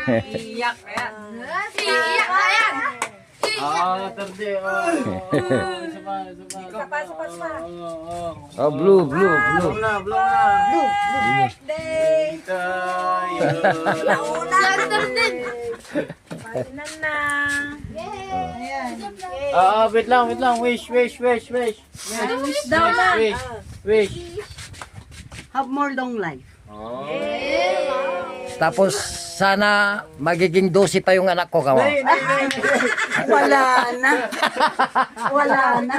Iyak na yan. Iyak na yan. Tarde. Oh, blue. Blow na. Birthday Tayo. Wait lang. Wish. daw na. Wish. Have more long life. Oh. Tapos sana magiging 12 pa yung anak ko kawa. Wala na.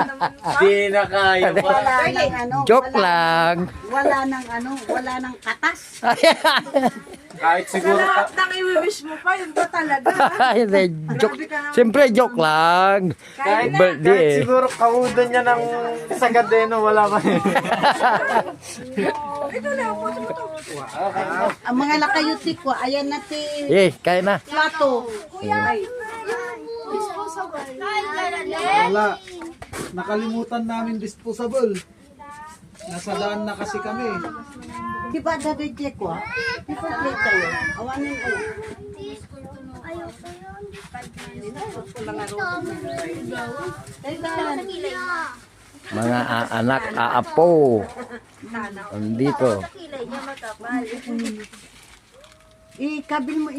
Di na kaya pa. Wala nang ano. Joke lang. Wala nang katas. Kahit siguro Nang i-wish mo pa, yun ba talaga? Hindi, joke. Siyempre joke lang. kahit Birthday eh. siguro kaudan niya ng sagadeno, wala pa. Ang mga lakayutik ko, ayan na ti Eh, kaya na. plato. Wala. Nakalimutan namin disposable. Nasa daan na kasi kami. Di ba dadadye ko? Di ba plate tayo? Awanin ko. Mga anak, aapo. Andito. Ikabil mo